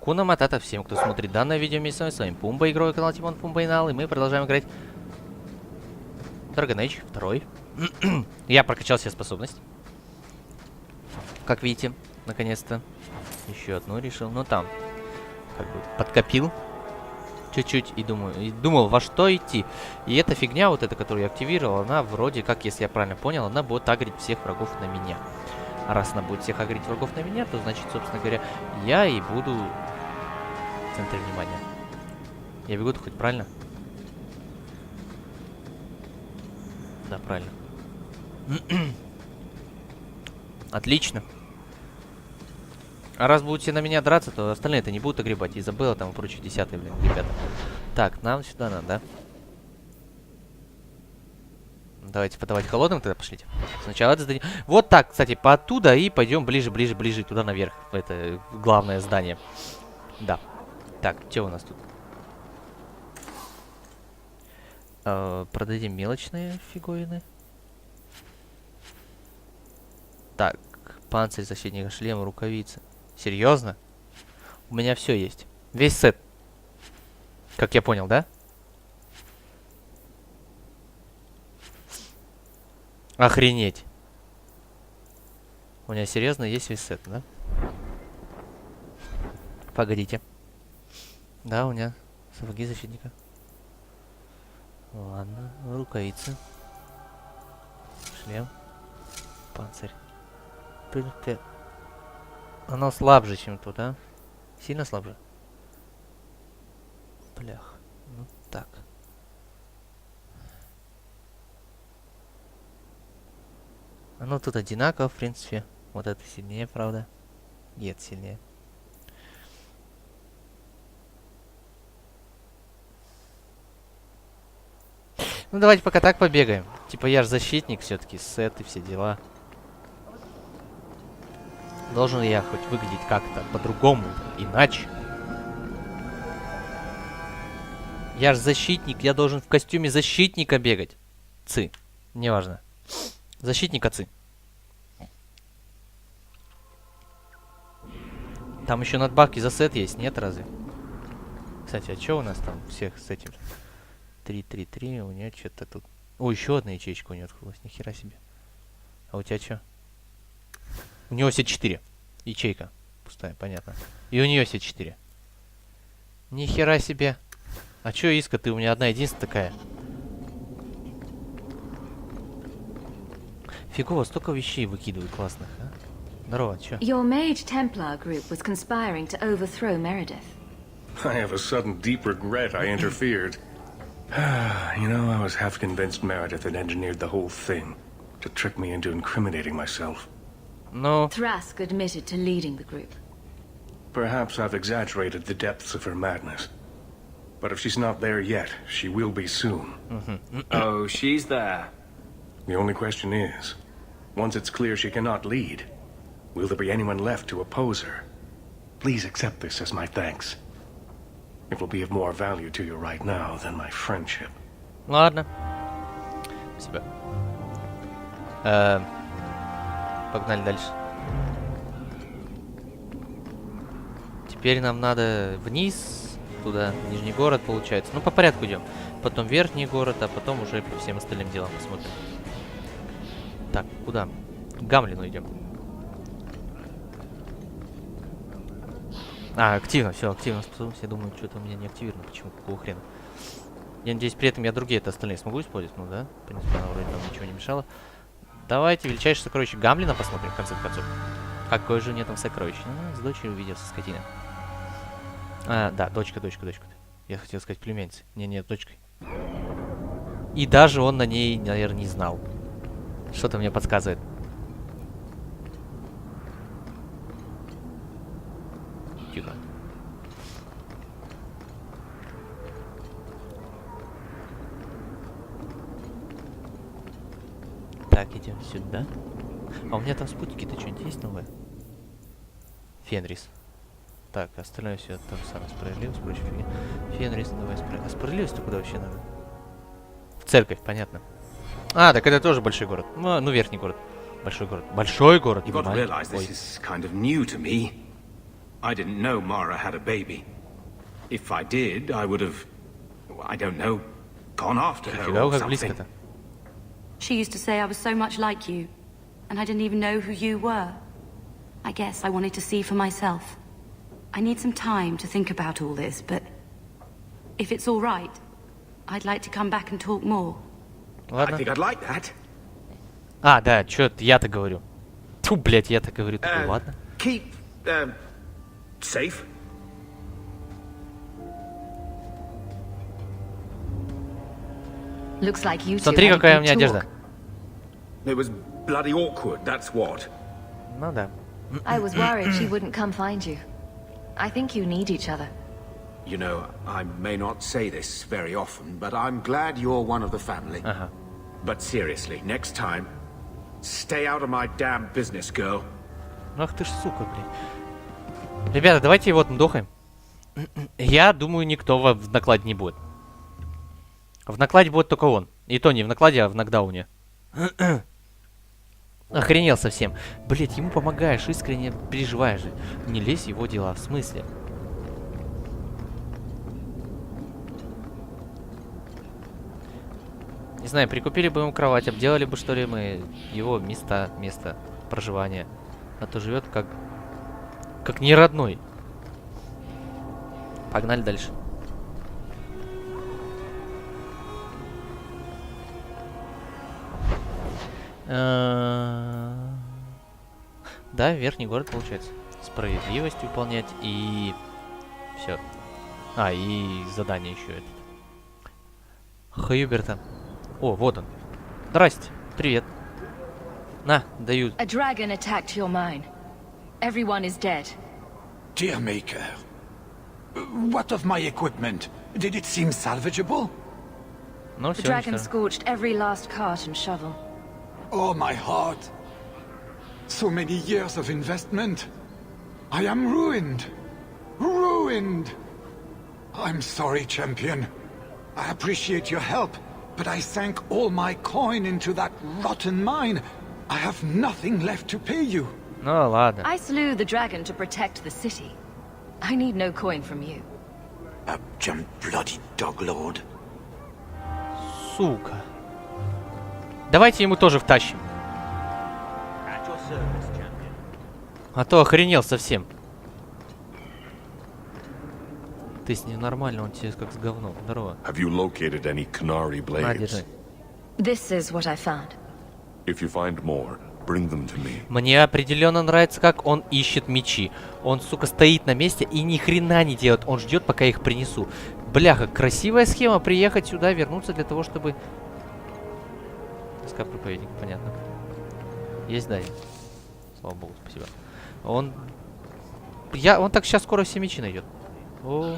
Куна Матата всем, кто смотрит данное видео вместе с вами. Пумба, Игровой, канал Тимон, Пумба и канал. И мы продолжаем играть Dragon Age 2. Я прокачал себе способность. Как видите, наконец-то. Еще одну решил. Ну там, как бы, подкопил чуть-чуть и думал, во что идти. И эта фигня, вот эта, которую я активировал, она вроде как, если я правильно понял, она будет агрить всех врагов на меня. А раз она будет всех агрить врагов на меня, то значит, собственно говоря, я и буду в центре внимания. Я бегу хоть правильно? Да, правильно. Отлично. А раз будут все на меня драться, то остальные-то не будут огребать. Изабелла там и прочие десятые, блин, ребята. Так, нам сюда надо, да? Давайте подавать холодным, тогда пошлите. Сначала это здание. Вот так, кстати, по оттуда и пойдем ближе туда наверх. В это главное здание. Да. Так, что у нас тут? Продадим мелочные фигурины. Так, панцирь, защитника шлема, рукавицы. Серьезно? У меня все есть. Весь сет. Как я понял, да? Охренеть. У меня серьезно есть весь сет, да? Погодите. Да, у меня сапоги защитника. Ладно, рукавицы. Шлем. Панцирь. Оно слабже, чем тут, а? Сильно слабже? Блях. Ну так. Оно тут одинаково, в принципе. Вот это сильнее, правда? Нет, сильнее. Ну, давайте пока так побегаем. Типа, я же защитник все-таки, сет и все дела. Должен я хоть выглядеть как-то по-другому, иначе. Я же защитник, я должен в костюме защитника бегать. Ци. Неважно. Защитник отцы. Там еще надбавки за сет есть, нет разве? Кстати, а что у нас там всех с этим? 3-3-3, у нее что-то тут... О, еще одна ячейка у нее открылась, нихера себе. А у тебя что? У него все 4. Ячейка пустая, понятно. И у нее все 4. Нихера себе. А что, Иска, ты у меня одна единственная такая? Фигово, столько вещей выкидывают классных, а? Здорово, чё? Your Mage Templar group was conspiring to overthrow Meredith. I have a sudden deep regret I interfered. You know, I was half convinced Meredith had engineered the whole thing to trick me into incriminating myself. No. Thrask admitted to leading the group. Perhaps I've exaggerated the depths of her madness. But if she's not there yet, she will be soon. Oh, she's there. The only question is, once it's clear she cannot lead, will there be anyone left to oppose her? Please accept this as my thanks. It will be of more value to you right now than my friendship. Ладно. Спасибо. Погнали дальше. Теперь нам надо вниз, туда, в Нижний город, получается. Ну, по порядку идем. Потом верхний город, а потом уже по всем остальным делам посмотрим. Так, куда? К Гамлину идем. Активно, все, активно способность. Я думаю, что-то у меня не активировано. Почему? Какого хрена? Я надеюсь, при этом я другие-то остальные смогу использовать. Ну да, в принципе, она вроде нам ничего не мешала. Давайте величайшее сокровище Гамлина посмотрим, в конце концов. Какое же у нее там сокровище? Ну, с дочерью увиделся, скотина. Да, дочка. Я хотел сказать племянница. Не, дочкой. И даже он на ней, наверное, не знал. Что-то мне подсказывает. Тихо. Так, идем сюда. А у меня там спутники-то что-нибудь есть новое? Фенрис. Так, остальное все там самое справедливость, прочая фигня. Фенрис, давай справедливость. А справедливость-то куда вообще надо? В церковь, понятно. Так это тоже большой город. Ну, верхний город. Большой город. Большой город. You've got to realize this is kind of new to me. I didn't know Mara had a baby. If I did, I would have, I don't know, gone after her Фига, or как something. близко-то. She used to say I was so much like you, and I didn't even know who you were. I guess I wanted to see for myself. I need some time to think about all this, but if it's all right, I'd like to come back and talk more. I Ладно. think I'd like that. А, да, чё я-то говорю. Тьфу, блядь, я-то говорю. Такой, ладно. Keep, safe. Looks like you two Смотри, had a какая у good меня одежда. talk. It was bloody awkward, that's what. Ну да. I was worried she wouldn't come find you. I think you need each other. You know, I may not say this very often, but I'm glad you're one of the family. Ага. But seriously, next time, stay out of my damn business, girl. Ах ты ж сука, блин. Ребята, давайте его отмудохаем. Я думаю, никто в накладе не будет. В накладе будет только он. И то не в накладе, а в нокдауне. Охренел совсем. Блять, ему помогаешь, искренне переживаешь же. Не лезь в его дела, в смысле? Не знаю, прикупили бы ему кровать, обделали бы, что ли, мы его место проживания. А то живет как не родной. Погнали дальше. Да, верхний город получается. Справедливость выполнять и все. А, и задание еще этот. Хьюберта. О, вот он. Здрасте. Привет. На, даю. A dragon attacked your mine. Everyone is dead. Dear Maker, what of my equipment? Did it seem salvageable? Ну, The все, dragon scorched every last cart and shovel. Oh, my heart. So many years of investment. I am ruined. Ruined. I'm sorry, champion. I appreciate your help, but I sank all my coin into that rotten mine. I have nothing left to pay you. Ну, ладно. I slew the dragon to protect the city. I need no coin from you. A bloody dog lord. Сука. Давайте ему тоже втащим. А то охренел совсем. Ты с ним нормально, он тебе как с говном. Здорово. Have you located any Canary На, blades? держи. This is what I found. If you find more, bring them to me. Мне определенно нравится, как он ищет мечи. Он, сука, стоит на месте и ни хрена не делает. Он ждет, пока я их принесу. Бляха, красивая схема. Приехать сюда, вернуться для того, чтобы... Доска проповедника, понятно. Есть, да. Слава богу, спасибо. Он так сейчас скоро все мечи найдет. О,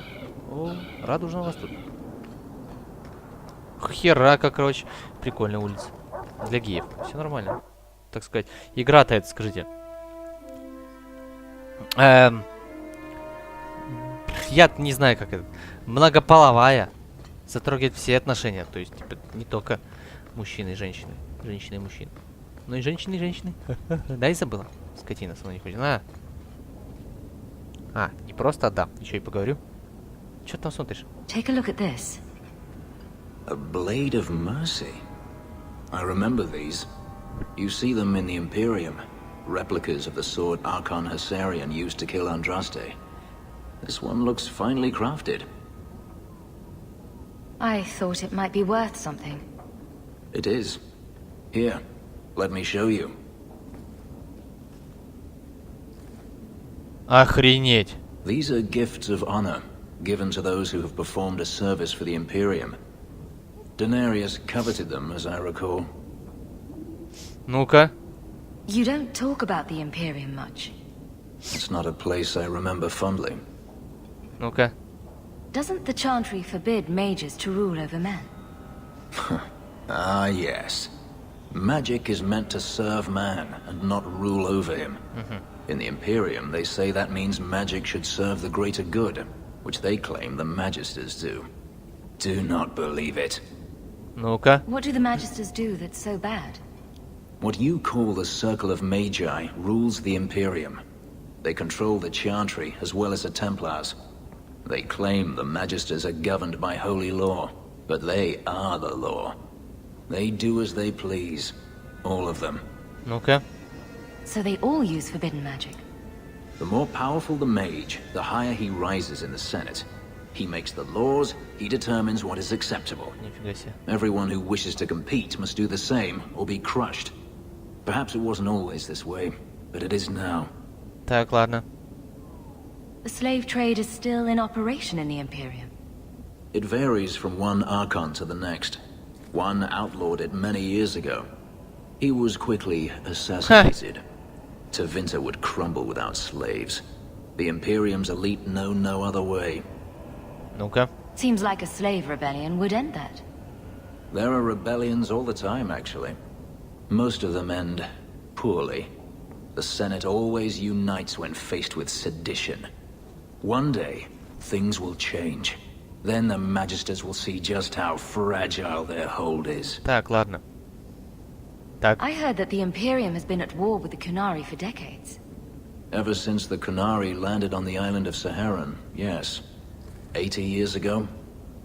радужно у вас тут. Херака, короче. Прикольная улица. Для геев. Все нормально. Так сказать. Игра-то это, скажите. Я не знаю, как это. Многополовая. Затрогивает все отношения. То есть, типа, не только мужчины и женщины. Женщины и мужчины. Но и женщины и женщины. Да, и забыла. Скотина со мной не ходит. Не просто отдам. Еще и поговорю. Что ты там смотришь? Take a look at this. A blade of mercy. I remember these. You see them in the Imperium. Replicas of the sword Archon Husarian used to kill Andraste. This one looks finely crafted. I thought it might be worth something. It is. Here, let me show you. Охренеть. These are gifts of honor, given to those who have performed a service for the Imperium. Denarius coveted them, as I recall. Ну-ка. You don't talk about the Imperium much. It's not a place I remember fondly. Ну-ка. Doesn't the Chantry forbid mages to rule over men? Ah, yes. Magic is meant to serve man and not rule over him. In the Imperium, they say that means magic should serve the greater good, which they claim the Magisters do. Do not believe it. Ну-ка. What do the Magisters do that's so bad? What you call the Circle of Magi rules the Imperium. They control the Chantry as well as the Templars. They claim the Magisters are governed by holy law, but they are the law. They do as they please. All of them. Ну-ка. So they all use forbidden magic. The more powerful the mage, the higher he rises in the Senate. He makes the laws, he determines what is acceptable. Нифига себе. Everyone who wishes to compete must do the same, or be crushed. Perhaps it wasn't always this way, but it is now. Так, ладно. The slave trade is still in operation in the Imperium. It varies from one Archon to the next. One outlawed it many years ago. He was quickly assassinated. Tevinter would crumble without slaves. The Imperium's elite know no other way. Ну-ка. Seems like a slave rebellion would end that. There are rebellions all the time, actually. Most of them end poorly. The Senate always unites when faced with sedition. One day, things will change. Then the Magisters will see just how fragile their hold is. Так, ладно. Так. I heard that the Imperium has been at war with the Qunari for decades. Ever since the Qunari landed on the island of Saharan, yes. 80 years ago?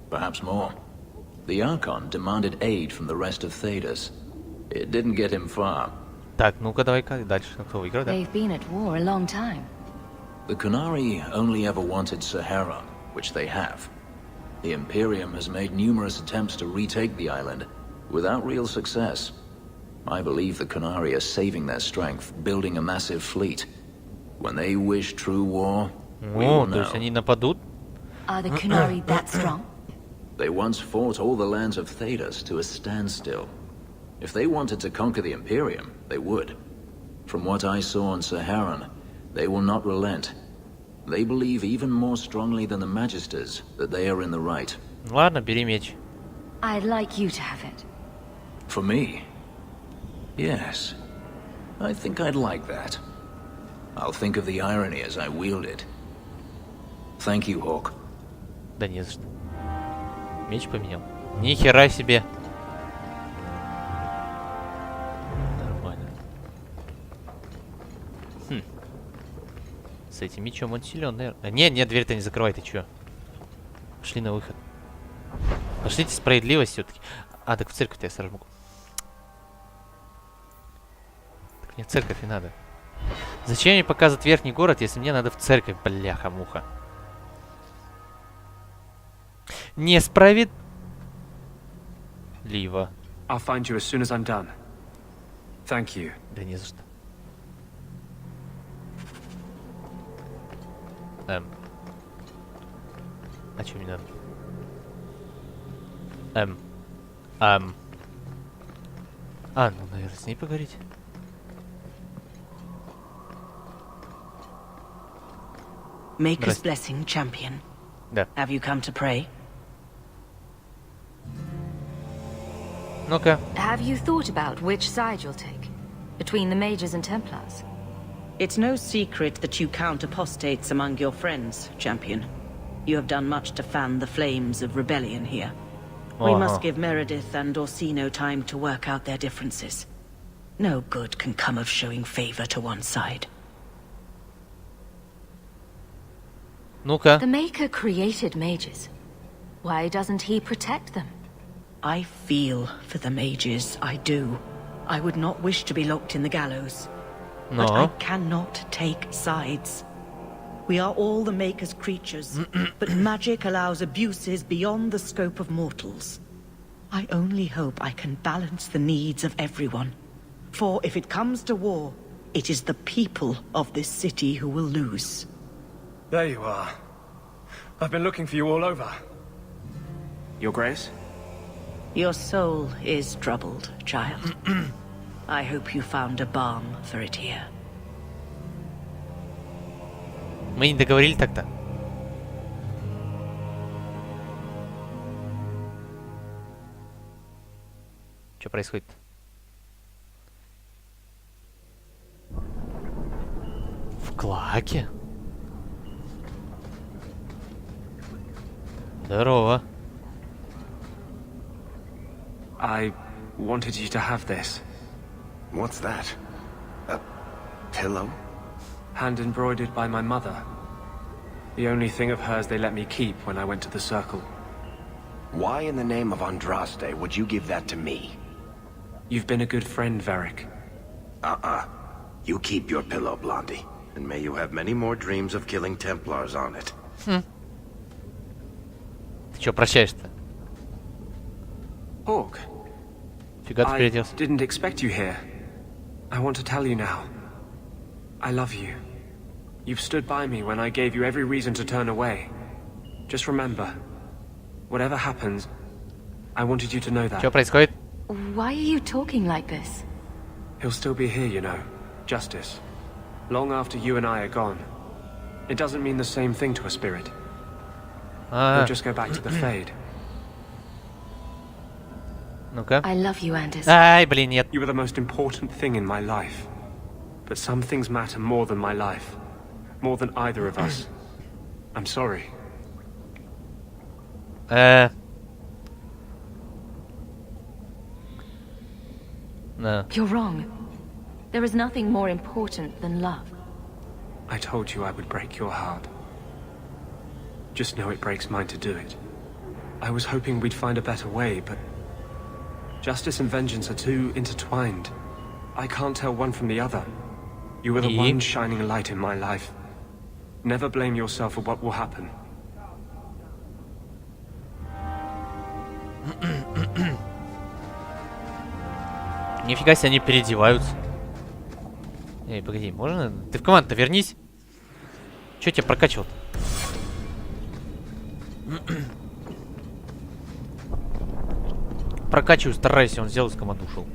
Perhaps more. The Archon demanded aid from the rest of Thedas. It didn't get him far. Так, ну-ка, давай-ка дальше. Кто выиграл, да? They've been at war a long time. The Qunari only ever wanted Saharan, which they have. The Imperium has made numerous attempts to retake the island, without real success. I believe the Qunari are saving their strength, building a massive fleet. When they wish true war, we will О, то есть know. они нападут? Are the Qunari that strong? They once fought all the lands of Thedas to a standstill. If they wanted to conquer the Imperium, they would. From what I saw on Saharan, they will not relent. They believe even more strongly than the Magisters that they are in the right. Ладно, бери меч. I'd like you to have it. For me? Yes. I think I'd like that. I'll think of the irony as I wield it. Thank you, Hawk. Да не за что. Меч поменял. Ни хера себе. Нормально. Хм. С этим мечом он силен, наверное. Не, дверь-то не закрывай, ты чё? Пошли на выход. Пошлите справедливость все-таки. А, так в церковь-то я сразу могу. Так мне в церковь не надо. Зачем мне показывать верхний город, если мне надо в церковь, бляха-муха? Несправедливо. I'll find you as soon as I'm done. Thank you. Да не за что. А чё мне надо? А, ну, наверное, с ней поговорить. Maker's blessing, champion. Да. Have you come to pray? Ну-ка. Have you thought about which side you'll take? Between the Mages and Templars? It's no secret that you count apostates among your friends, champion. You have done much to fan the flames of rebellion here. We must give Meredith and Orsino time to work out their differences. No good can come of showing favor to one side. Ну-ка. The Maker created mages. Why doesn't he protect them? I feel for the mages, I do. I would not wish to be locked in the gallows. But I cannot take sides. We are all the Maker's creatures, but magic allows abuses beyond the scope of mortals. I only hope I can balance the needs of everyone. For if it comes to war, it is the people of this city who will lose. There you are. I've been looking for you all over. Your Grace? Your soul is troubled, child. I hope you found a balm for it here. Мы не договорили так-то. Что происходит? В клаке? Здорово. I wanted you to have this. What's that? A pillow? hand embroidered by my mother. The only thing of hers they let me keep when I went to the Circle. Why in the name of Andraste would you give that to me? You've been a good friend, Varric. You keep your pillow, Blondie. And may you have many more dreams of killing Templars on it. Ты чё прощаешь-то? Hawk. Фига ты I переоделся. didn't expect you here. I want to tell you now. I love you. You've stood by me when I gave you every reason to turn away. Just remember, whatever happens, I wanted you to know that. Что происходит? Why are you talking like this? He'll still be here, you know. Justice. Long after you and I are gone. It doesn't mean the same thing to a spirit. We'll just go back to the Fade. Ну-ка. I love you, Anders. Ай, блин, нет. You were the most important thing in my life. But some things matter more than my life. More than either of us. I'm sorry. No. You're wrong. There is nothing more important than love. I told you I would break your heart. Just know it breaks mine to do it. I was hoping we'd find a better way, but justice and vengeance are too intertwined. I can't tell one from the other. You were the one shining light in my life. Never blame yourself for what will happen. Нифига себе, они переодеваются. Эй, погоди, можно? Ты в команду-то вернись. Чё тебя прокачивал-то? Прокачиваю, старайся, он взял из команды, ушел.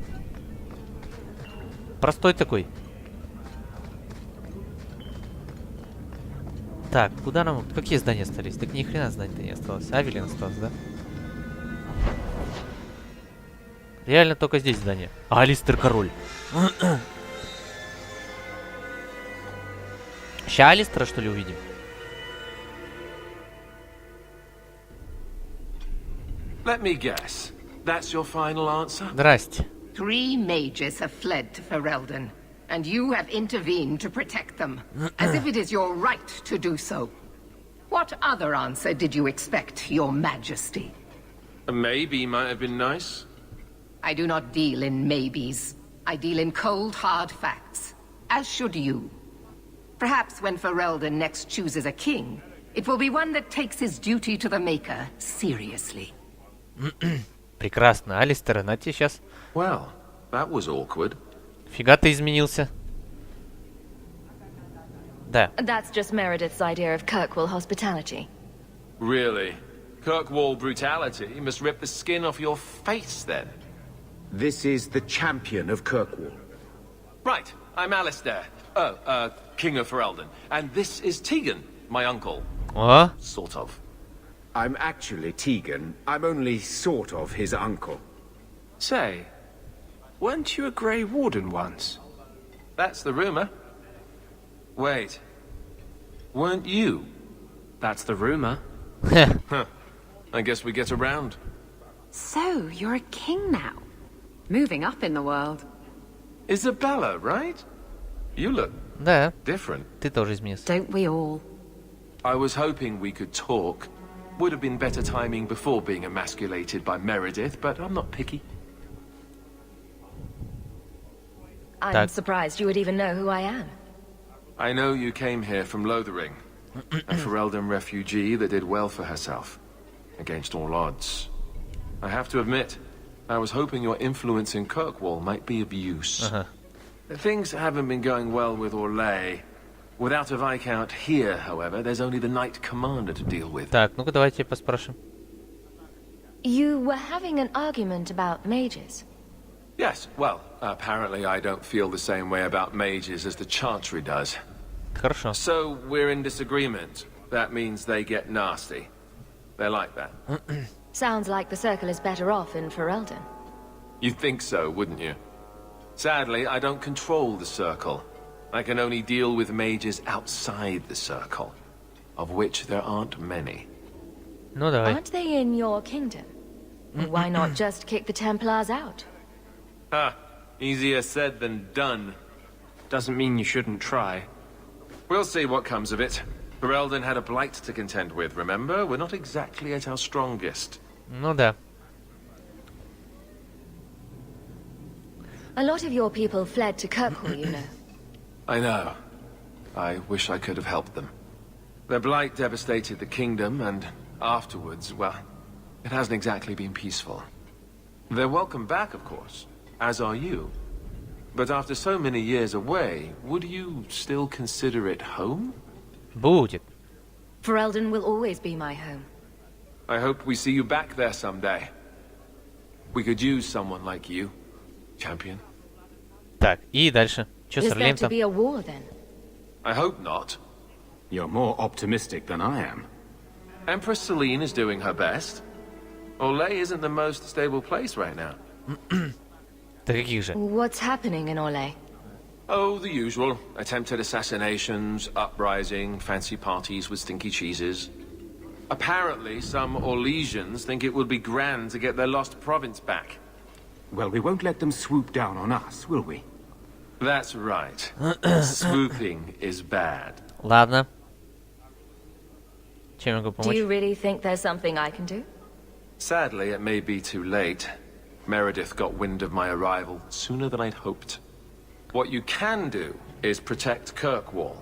Простой такой. Так, куда нам... Какие здания остались? Так ни хрена зданий-то не осталось. Авелин осталось, да? Реально только здесь здание. Алистер король. Ща Алистера, что ли, увидим? Let me guess. That's your final answer? Здрасте. 3 mages have fled to Ferelden, and you have intervened to protect them, as if it is your right to do so. What other answer did you expect, your majesty? A maybe might have been nice. I do not deal in maybes. I deal in cold, hard facts, as should you. Perhaps when Ferelden next chooses a king, it will be one that takes his duty to the Maker seriously. Прекрасно, Алистер, на тебе сейчас. Well, that was awkward. Фига ты изменился. Да. That's just Meredith's idea of Kirkwall hospitality. Really? Kirkwall brutality must rip the skin off your face, then. This is the champion of Kirkwall. Right, I'm Alistair. King of Ferelden. And this is Tegan, my uncle. Sort of. I'm actually Tegan. I'm only sort of his uncle. Say, weren't you a Grey Warden once? That's the rumor. Wait. Weren't you? That's the rumor. Huh. I guess we get around. So, you're a king now. Moving up in the world. Isabella, right? You look different. Ты тоже изменился. Don't we all? I was hoping we could talk. Would have been better timing before being emasculated by Meredith, but I'm not picky. I'm surprised you would even know who I am. I know you came here from Lothering, a Ferelden refugee that did well for herself, against all odds. I have to admit, I was hoping your influence in Kirkwall might be of use. Things haven't been going well with Orlais. Without a Viscount here, however, there's only the Knight Commander to deal with. Так, ну-ка давайте поспрашиваем. You were having an argument about mages. Yes, well, apparently I don't feel the same way about mages as the Chantry does. Хорошо. So, we're in disagreement. That means they get nasty. They're like that. Sounds like the Circle is better off in Ferelden. You'd think so, wouldn't you? Sadly, I don't control the Circle. I can only deal with mages outside the Circle, of which there aren't many. Ну давай. Aren't they in your kingdom? Why not just kick the Templars out? Ha! Easier said than done. Doesn't mean you shouldn't try. We'll see what comes of it. Ferelden had a blight to contend with, remember? We're not exactly at our strongest. Ну да. A lot of your people fled to Kirkwall, you know. I know. I wish I could have helped them. Their blight devastated the kingdom, and afterwards, well, it hasn't exactly been peaceful. They're welcome back, of course, as are you. But after so many years away, would you still consider it home? Будет. Ferelden will always be my home. I hope we see you back there someday. We could use someone like you, champion. Так, и дальше. Чё с Is there Орлеем to там? be a war then? I hope not. You're more optimistic than I am. Empress Celine is doing her best. Orlais isn't the most stable place right now. Да каких же? What's happening in Orlais? Oh, the usual. Attempted assassinations, uprising, fancy parties with stinky cheeses. Apparently, some Orlesians think it would be grand to get their lost province back. Well, we won't let them swoop down on us, will we? That's right. Swooping is bad. Ладно. Чем я могу Do помочь? you really think there's something I can do? Sadly, it may be too late. Meredith got wind of my arrival sooner than I'd hoped. What you can do is protect Kirkwall.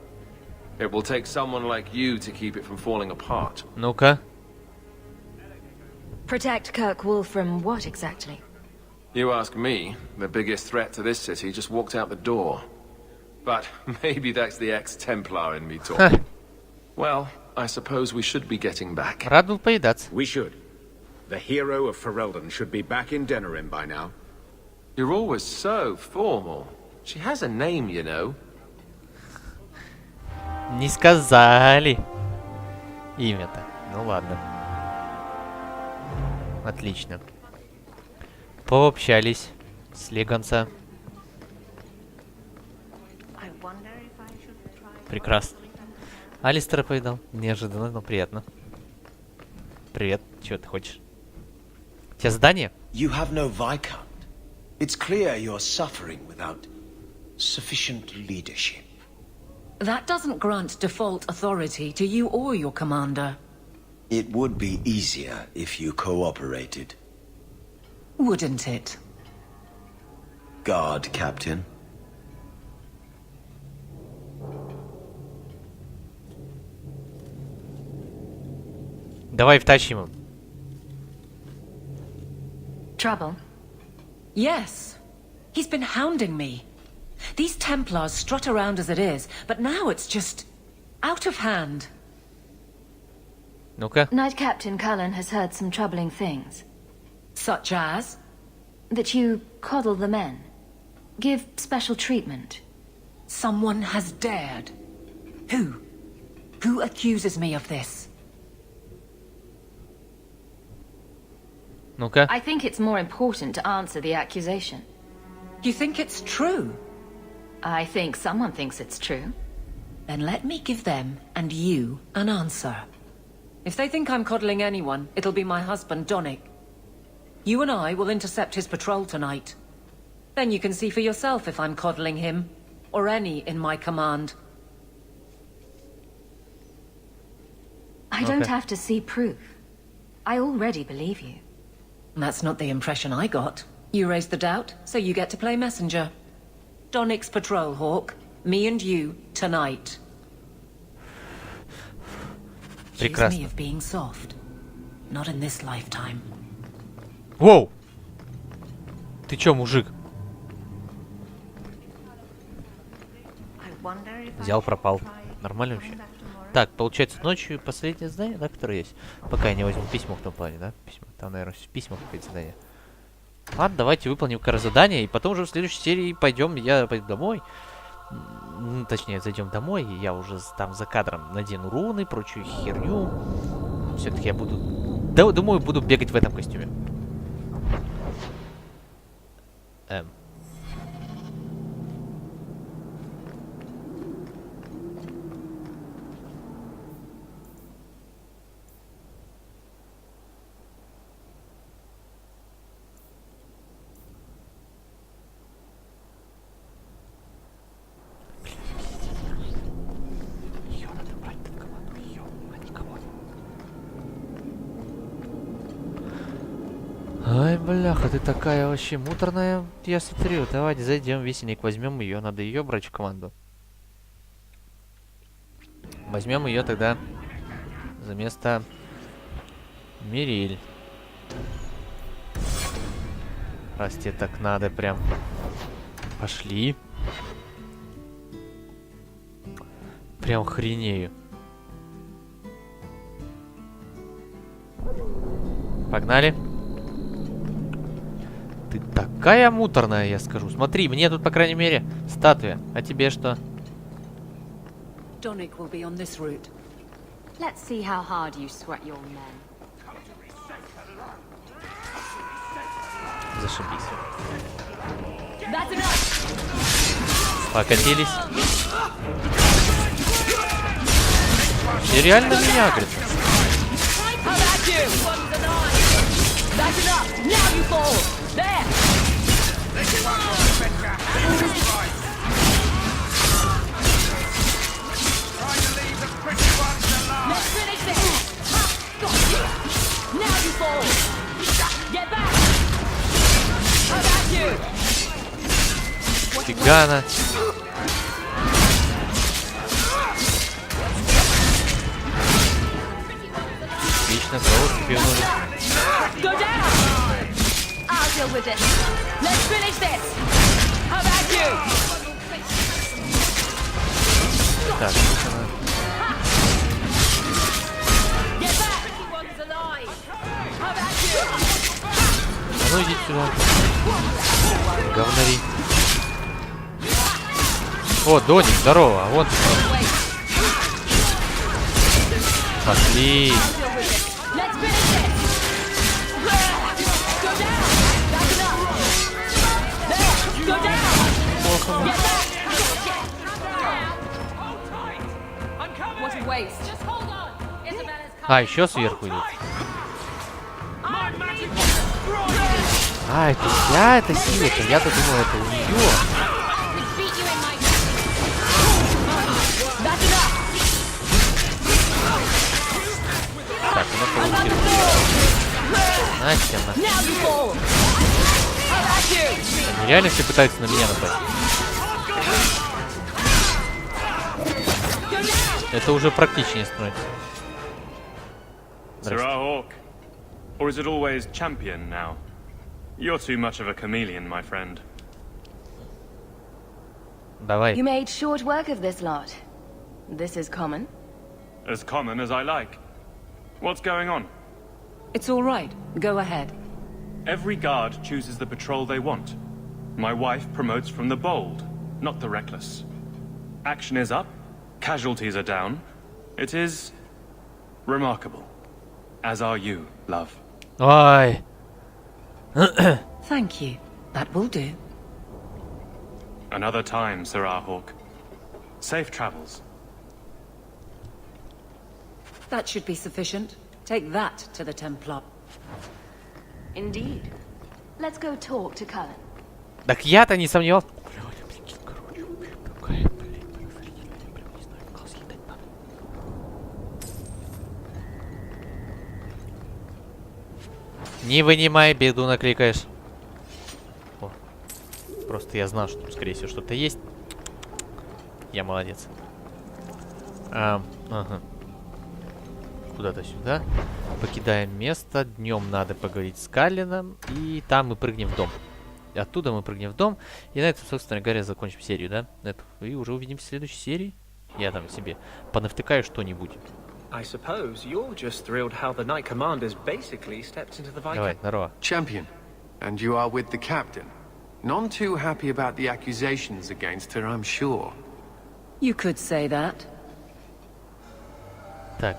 It will take someone like you to keep it from falling apart. Ну-ка. Protect Kirkwall from what exactly? You ask me, the biggest threat to this city just walked out the door. But maybe that's the ex-Templar in me talking. Well, I suppose we should be getting back. Рад был поедаться. We should. The hero of Ferelden should be back in Denerim by now. You're always so formal. She has a name, you know. Не сказали имя-то. Ну ладно. Отлично. Пообщались с Леганца. Прекрасно. Алистера повидал. Неожиданно, но приятно. Привет. Чего ты хочешь? У тебя задание? You have no Viscount. It's clear you're suffering without sufficient leadership. That doesn't grant default authority to you or your commander. It would be easier if you cooperated. Wouldn't it? Guard, Captain. Давай втащим его. Trouble? Yes. He's been hounding me. These Templars strut around as it is, but now it's just out of hand. Ну-ка. Knight Captain Cullen has heard some troubling things. Such as? That you coddle the men. Give special treatment. Someone has dared. Who? Who accuses me of this? Ну-ка. I think it's more important to answer the accusation. You think it's true? I think someone thinks it's true. Then let me give them and you an answer. If they think I'm coddling anyone, it'll be my husband, Donnic. You and I will intercept his patrol tonight. Then you can see for yourself if I'm coddling him, or any in my command. I don't have to see proof. I already believe you. That's not the impression I got. You raised the doubt, so you get to play messenger. Donnic's patrol, Hawk. Me and you, tonight. Accuse me of being soft. Not in this lifetime. Воу! Ты чё, мужик? Взял, пропал. Нормально вообще? Так, получается, ночью последнее задание, да, которое есть? Пока я не возьму письма в том плане, да? Письма. Там, наверное, в письмах какое-то задание. Ладно, давайте выполним задание, и потом уже в следующей серии пойдем, я пойду домой. Точнее, зайдем домой, и я уже там за кадром надену руны, прочую херню. Все-таки я буду... Да, думаю, буду бегать в этом костюме. Бляха, ты такая вообще муторная. Я смотрю, давайте зайдем в весенник, возьмем ее. Надо ее брать в команду. Возьмем ее тогда за место Мириль. Раз тебе так надо, прям. Пошли. Прям охренею. Погнали. Ты такая муторная, я скажу. Смотри, мне тут, по крайней мере, статуя. А тебе что? Donic will be on this route. Let's see how hard you sweat your men. Зашибись. Покатились. И реально меня агрят. Фигана. Отлично, кого пивнули. Так, а ну идите сюда. Говнари. О, Доник, здорово. А вот. Пошли. А, еще сверху идут. А, это вся эта сила-то. Я-то думал, это у нее. Так, у нас получилось. Настя, они реально все пытаются на меня напасть. Это уже практичнее становится. Sirrah Hawk, or is it always champion now? You're too much of a chameleon, my friend. Давай. You made short work of this lot. This is common? As common as I like. What's going on? It's all right. Go ahead. Every guard chooses the patrol they want. My wife promotes from the bold, not the reckless. Action is up, casualties are down. It is remarkable. As are you, love. Ой. Thank you. That will do. Another time, Sirrah Hawk. Safe travels. That should be sufficient. Take that to the Templar. Indeed. Let's go talk to Cullen. Так я-то не сомневался. Не вынимай, беду накликаешь. О, просто я знал, что тут, скорее всего, что-то есть. Я молодец. Ага. Куда-то сюда. Покидаем место. Днем надо поговорить с Каллином. И там мы прыгнем в дом. И оттуда мы прыгнем в дом. И на этом, собственно говоря, закончим серию, да? И уже увидимся в следующей серии. Я там себе понавтыкаю что-нибудь. I suppose you're just thrilled how the Knight Commander's basically stepped into the Давай, здорово. Champion, and you are with the captain. None too happy about the accusations against her, I'm sure. You could say that. Так.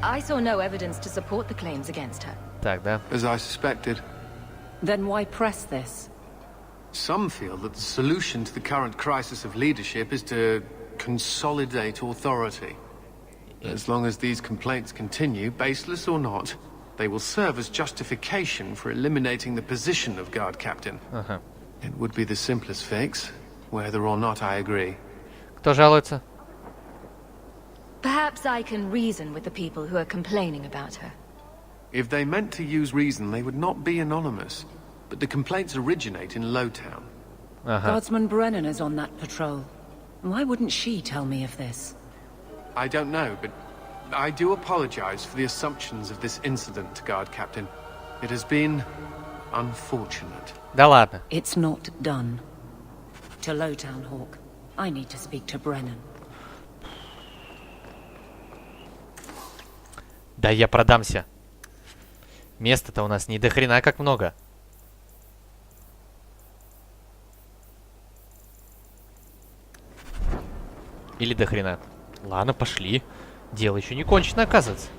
I saw no evidence to support the claims against her. Так, да. As I suspected. Then why press this? Some feel that the solution to the current crisis of leadership is to consolidate authority. As long as these complaints continue, baseless or not, they will serve as justification for eliminating the position of guard captain. It would be the simplest fix, whether or not I agree. Кто жалуется? Perhaps I can reason with the people who are complaining about her. If they meant to use reason, they would not be anonymous. But the complaints originate in Lowtown. Guardsman Brennan is on that patrol. Why wouldn't she tell me of this? I don't know, but I do apologize for the assumptions of this incident, Guard Captain. It has been unfortunate. Да ладно. It's not done. To Lowtown, Hawk. I need to speak to Brennan. Да я продамся. Места-то у нас не до хрена как много. Или до хрена. Ладно, пошли. Дело еще не кончено, оказывается.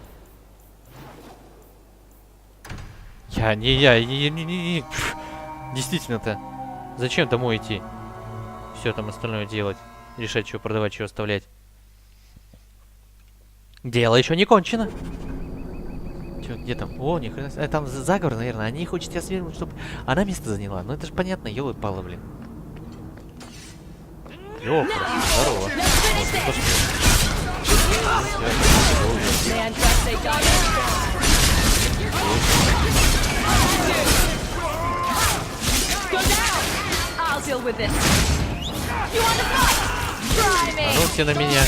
Действительно-то. Зачем домой идти? Все там остальное делать. Решать, что продавать, что оставлять. Дело еще не кончено. Че, где там? О, ни хрена. Там заговор, наверное. Они хотят тебя свергнуть, чтобы она место заняла. Ну это же понятно, ёлы-палы, блин. Ёх, здорово. А ну все на меня.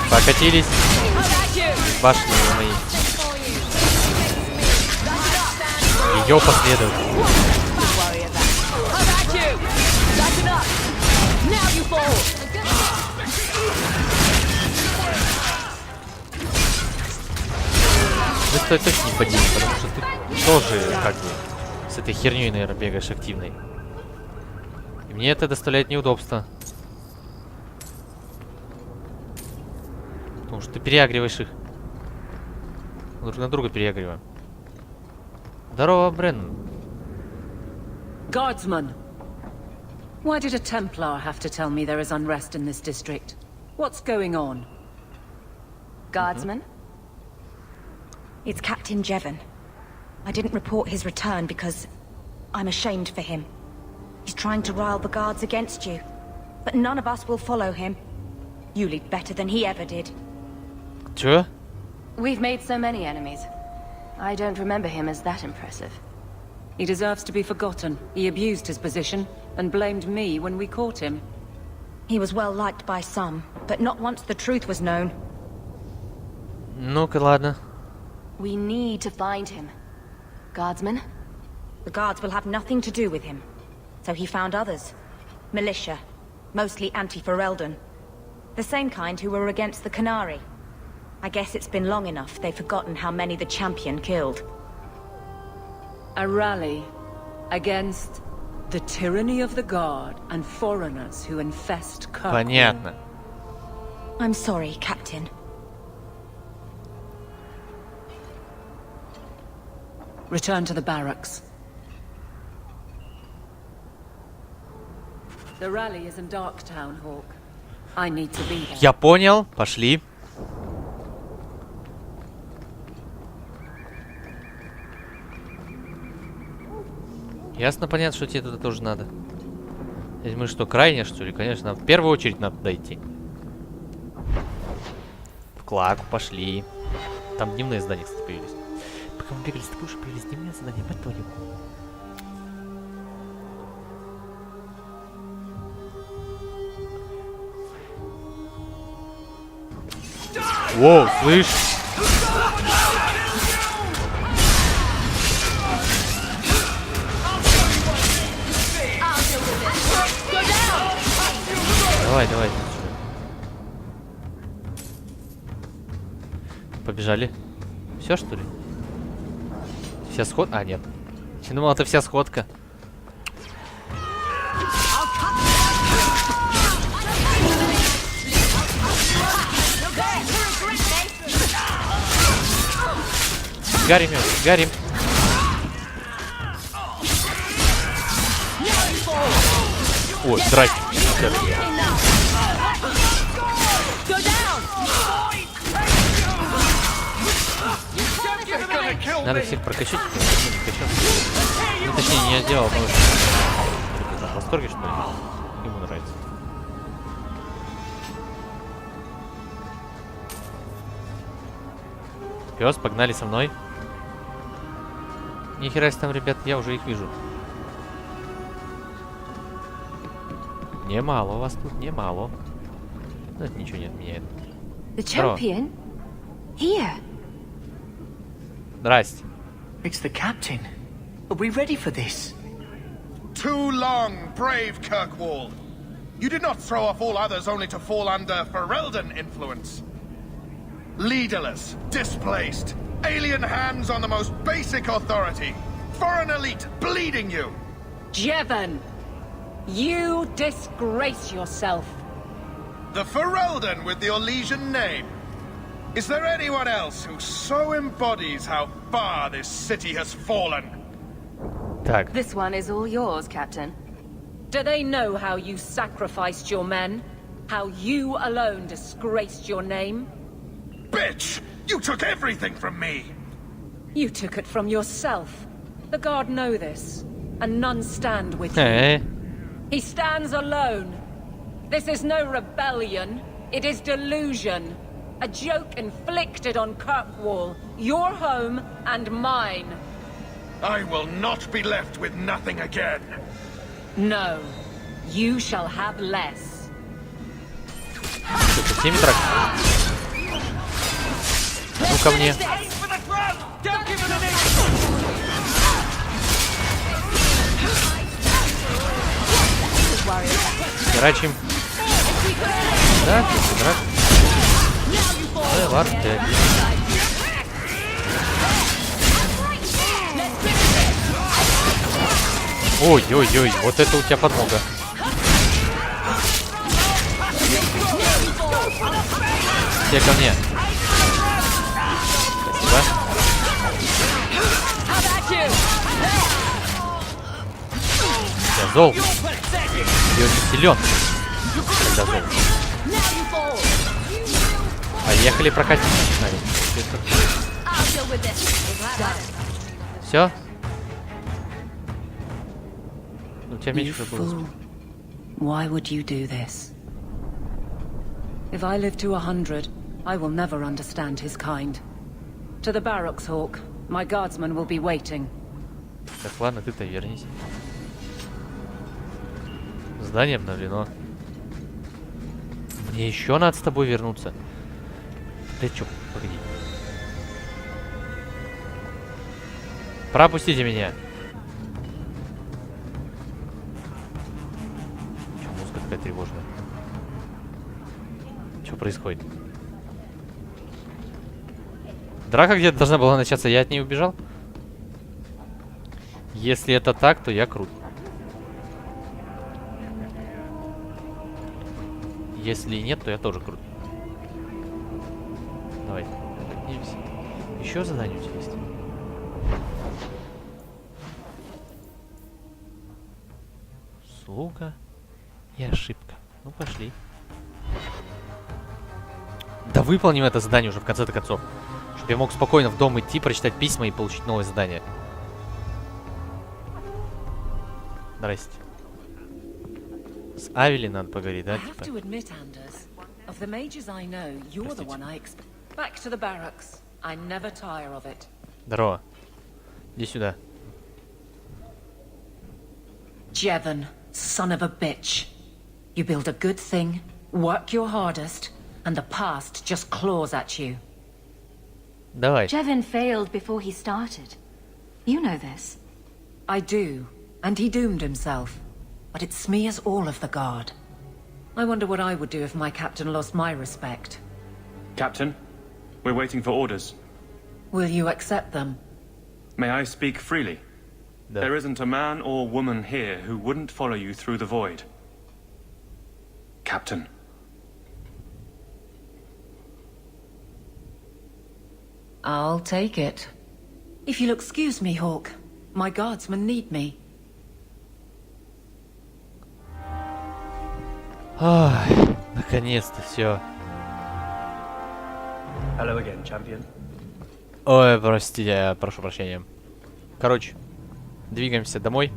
Покатились. Башни мои. Ее последует. Вы с той точно не подели, потому что ты тоже как бы с этой херней, наверное, бегаешь активной. И мне это доставляет неудобства. Потому что ты переагриваешь их. Друг на друга переагриваем. Здорово, Бреннан. Guardsman! Why did a Templar have to tell me there is unrest in this district? What's going on? Guardsman? It's Captain Jevon. I didn't report his return because I'm ashamed for him. He's trying to rile the guards against you. But none of us will follow him. You lead better than he ever did. Чё? We've made so many enemies. I don't remember him as that impressive. He deserves to be forgotten. He abused his position and blamed me when we caught him. He was well liked by some, but not once the truth was known. Ну-ка, ладно. We need to find him. Guardsman? The guards will have nothing to do with him. So he found others. Militia. Mostly anti-Ferelden. The same kind who were against the Canary. I guess it's been long enough they've forgotten how many the champion killed. A rally against the tyranny of the guard and foreigners who infest Kirkwall. Понятно. I'm sorry, Captain. Return to the barracks. The rally is in Darktown, Hawk. I need to be there. Я понял. Пошли. Ясно, понятно, что тебе туда тоже надо. Здесь мы что, крайне, что ли? Конечно, нам в первую очередь надо дойти. В Клаку пошли. Там дневные задания, кстати, появились. Пока мы бегали с тобой, уже появились дневные задания. Мать твою. Воу, слышь? Давай, давай. Побежали. Все, что ли? Вся сходка? А, нет. Я думал, это вся сходка. Гарри мертв, Гарри. Ой, здрасте. Надо всех прокачать. Ну, точнее, не делал, потому что в восторге, что ли? Ему нравится. Пес, погнали со мной. Нихера себе там, ребят, я уже их вижу. Немало вас тут, немало. Но это ничего не отменяет. The champion? Here. Здрасте. It's the captain. Are we ready for this? Too long, brave Kirkwall. You did not throw off all others only to fall under Ferelden influence. Leaderless, displaced, alien hands on the most basic authority. Foreign elite bleeding you. Jevon, you disgrace yourself. The Ferelden with the Orlesian name. Is there anyone else who so embodies how far this city has fallen? Так. This one is all yours, Captain. Do they know how you sacrificed your men? How you alone disgraced your name? Bitch! You took everything from me! You took it from yourself. The Guard know this, and none stand with you. Hey. He stands alone. This is no rebellion. It is delusion. A joke inflicted on Kirkwall, your home and mine. I will not be left with nothing again. No, you shall have less. Что, 7 трак? Ну ко мне. Херачим. Да, драк. Ладно, ты один. Ой-ой-ой, вот это у тебя подмога. Все ко мне. Спасибо. Я зол. Я очень силен. Когда зол. Поехали прокатить с нами. Все? У тебя меч уже был. Why would you do this? If I live to 100, I will never understand his kind. To the barracks, Hawk. My guardsmen will be waiting. Так, ладно, ты-то вернись. Здание обновлено. Мне еще надо с тобой вернуться. Ты чё, погоди. Пропустите меня. Чё, музыка такая тревожная. Что происходит? Драка где-то должна была начаться, я от нее убежал? Если это так, то я крут. Если нет, то я тоже крут. Давай. Еще задание у тебя есть? Слуга и ошибка. Ну, пошли. Да выполним это задание уже в конце-то концов. Чтобы я мог спокойно в дом идти, прочитать письма и получить новое задание. Здрасте. С Авели надо поговорить, да? Типа? Здорово. Иди сюда. Jevon, son of a bitch. You build a good thing, work your hardest, and the past just claws at you. Давай. Jevon failed before he started. You know this. I do, and he doomed himself. But it smears all of the Guard. I wonder what I would do if my captain lost my respect. Captain, we're waiting for orders. Will you accept them? May I speak freely? Да. There isn't a man or woman here who wouldn't follow you through the void. Captain. I'll take it. If you'll excuse me, Hawk. My guardsmen need me. Ой, наконец-то все. Hello again, champion. Ой, простите, я прошу прощения. Короче, двигаемся домой.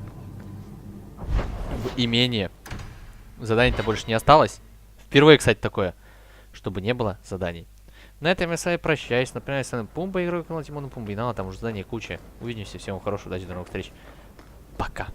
В имение. Заданий-то больше не осталось. Впервые, кстати, такое, чтобы не было заданий. На этом я с вами прощаюсь. Напоминаю, с вами Пумба, игровой канал Тимона Пумба. И там уже здание куча. Увидимся. Всем хорошего, удачи, до новых встреч. Пока.